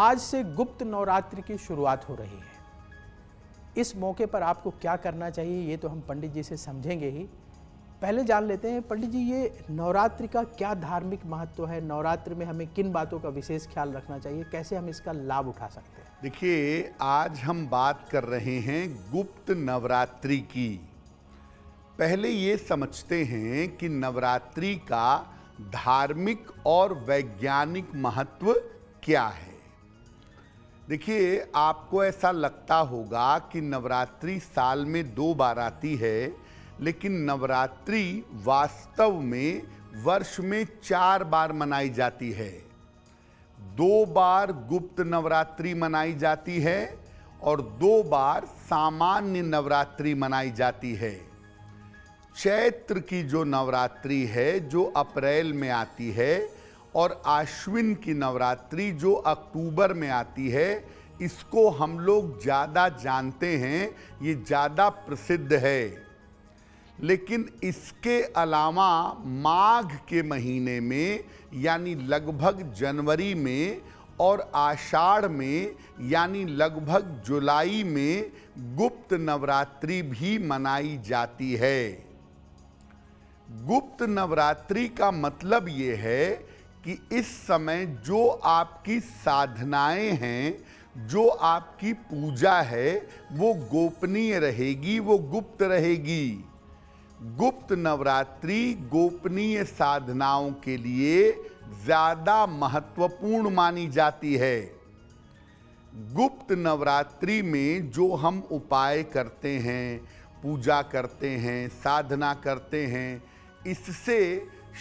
आज से गुप्त नवरात्रि की शुरुआत हो रही है। इस मौके पर आपको क्या करना चाहिए ये तो हम पंडित जी से समझेंगे ही। पहले जान लेते हैं पंडित जी, ये नवरात्रि का क्या धार्मिक महत्व है? नवरात्रि में हमें किन बातों का विशेष ख्याल रखना चाहिए? कैसे हम इसका लाभ उठा सकते हैं? देखिए, आज हम बात कर रहे हैं गुप्त नवरात्रि की। पहले ये समझते हैं कि नवरात्रि का धार्मिक और वैज्ञानिक महत्व क्या है। देखिए, आपको ऐसा लगता होगा कि नवरात्रि साल में 2 बार आती है, लेकिन नवरात्रि वास्तव में वर्ष में 4 बार मनाई जाती है। 2 बार गुप्त नवरात्रि मनाई जाती है और 2 बार सामान्य नवरात्रि मनाई जाती है। चैत्र की जो नवरात्रि है जो अप्रैल में आती है और आश्विन की नवरात्रि जो अक्टूबर में आती है, इसको हम लोग ज़्यादा जानते हैं, ये ज़्यादा प्रसिद्ध है। लेकिन इसके अलावा माघ के महीने में यानी लगभग जनवरी में और आषाढ़ में यानी लगभग जुलाई में गुप्त नवरात्रि भी मनाई जाती है। गुप्त नवरात्रि का मतलब ये है कि इस समय जो आपकी साधनाएं हैं, जो आपकी पूजा है, वो गोपनीय रहेगी, वो गुप्त रहेगी। गुप्त नवरात्रि गोपनीय साधनाओं के लिए ज़्यादा महत्वपूर्ण मानी जाती है। गुप्त नवरात्रि में जो हम उपाय करते हैं, पूजा करते हैं, साधना करते हैं, इससे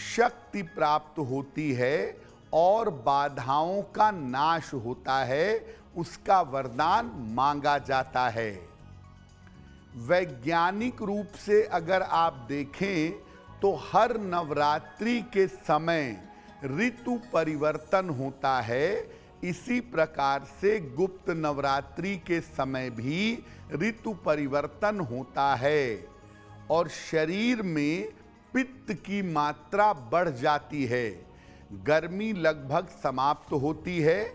शक्ति प्राप्त होती है और बाधाओं का नाश होता है, उसका वरदान मांगा जाता है। वैज्ञानिक रूप से अगर आप देखें तो हर नवरात्रि के समय ऋतु परिवर्तन होता है। इसी प्रकार से गुप्त नवरात्रि के समय भी ऋतु परिवर्तन होता है और शरीर में पित्त की मात्रा बढ़ जाती है। गर्मी लगभग समाप्त होती है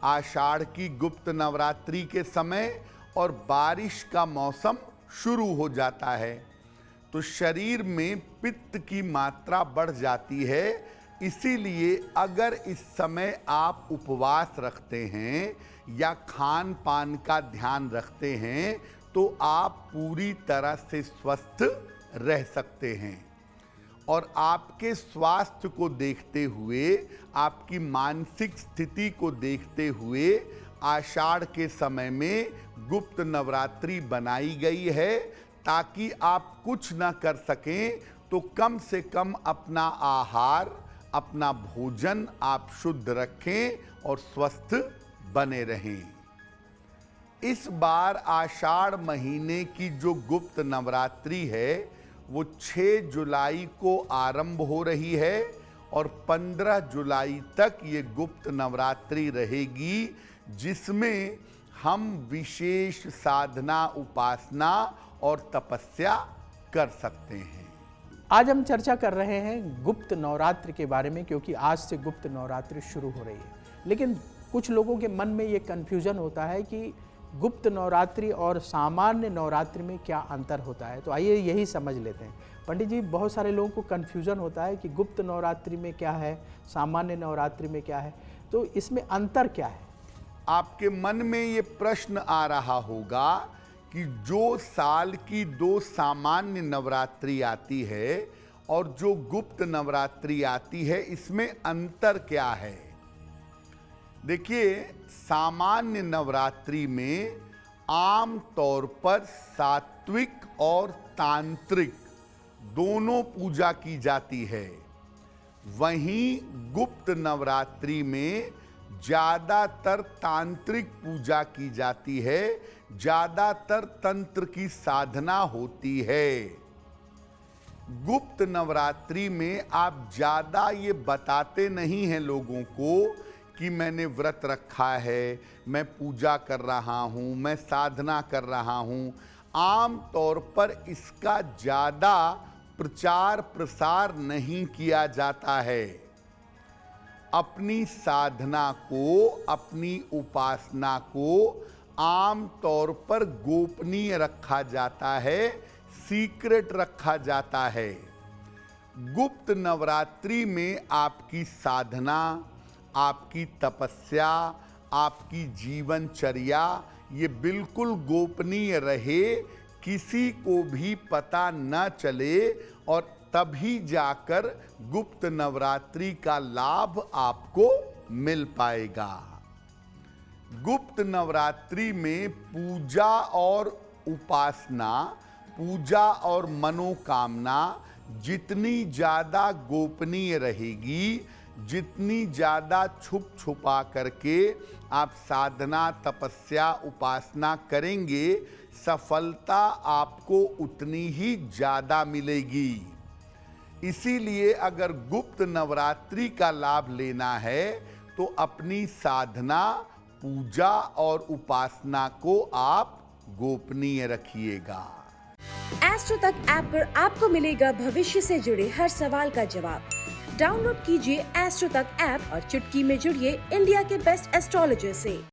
आषाढ़ की गुप्त नवरात्रि के समय और बारिश का मौसम शुरू हो जाता है, तो शरीर में पित्त की मात्रा बढ़ जाती है। इसीलिए अगर इस समय आप उपवास रखते हैं या खान पान का ध्यान रखते हैं तो आप पूरी तरह से स्वस्थ रह सकते हैं। और आपके स्वास्थ्य को देखते हुए, आपकी मानसिक स्थिति को देखते हुए आषाढ़ के समय में गुप्त नवरात्रि बनाई गई है, ताकि आप कुछ न कर सकें तो कम से कम अपना आहार, अपना भोजन आप शुद्ध रखें और स्वस्थ बने रहें। इस बार आषाढ़ महीने की जो गुप्त नवरात्रि है वो 6 जुलाई को आरंभ हो रही है और 15 जुलाई तक ये गुप्त नवरात्रि रहेगी, जिसमें हम विशेष साधना, उपासना और तपस्या कर सकते हैं। आज हम चर्चा कर रहे हैं गुप्त नवरात्रि के बारे में, क्योंकि आज से गुप्त नवरात्रि शुरू हो रही है। लेकिन कुछ लोगों के मन में ये कन्फ्यूजन होता है कि गुप्त नवरात्रि और सामान्य नवरात्रि में क्या अंतर होता है। तो आइए यही समझ लेते हैं। पंडित जी, बहुत सारे लोगों को कन्फ्यूजन होता है कि गुप्त नवरात्रि में क्या है, सामान्य नवरात्रि में क्या है, तो इसमें अंतर क्या है? आपके मन में ये प्रश्न आ रहा होगा कि जो साल की 2 सामान्य नवरात्रि आती है और जो गुप्त नवरात्रि आती है, इसमें अंतर क्या है। देखिए, सामान्य नवरात्रि में आम तौर पर सात्विक और तांत्रिक दोनों पूजा की जाती है। वहीं गुप्त नवरात्रि में ज़्यादातर तांत्रिक पूजा की जाती है, ज़्यादातर तंत्र की साधना होती है। गुप्त नवरात्रि में आप ज़्यादा ये बताते नहीं हैं लोगों को कि मैंने व्रत रखा है, मैं पूजा कर रहा हूँ, मैं साधना कर रहा हूँ। आम तौर पर इसका ज़्यादा प्रचार प्रसार नहीं किया जाता है। अपनी साधना को, अपनी उपासना को आम तौर पर गोपनीय रखा जाता है, सीक्रेट रखा जाता है। गुप्त नवरात्रि में आपकी साधना, आपकी तपस्या, आपकी जीवनचर्या ये बिल्कुल गोपनीय रहे, किसी को भी पता न चले, और तभी जाकर गुप्त नवरात्रि का लाभ आपको मिल पाएगा। गुप्त नवरात्रि में पूजा और उपासना, पूजा और मनोकामना जितनी ज़्यादा गोपनीय रहेगी, जितनी ज़्यादा छुप छुपा करके आप साधना, तपस्या, उपासना करेंगे, सफलता आपको उतनी ही ज़्यादा मिलेगी। इसीलिए अगर गुप्त नवरात्रि का लाभ लेना है तो अपनी साधना, पूजा और उपासना को आप गोपनीय रखिएगा। एस्ट्रो तक ऐप पर आपको मिलेगा भविष्य से जुड़े हर सवाल का जवाब। डाउनलोड कीजिए एस्ट्रो तक ऐप और चुटकी में जुड़िए इंडिया के बेस्ट एस्ट्रोलॉजर से।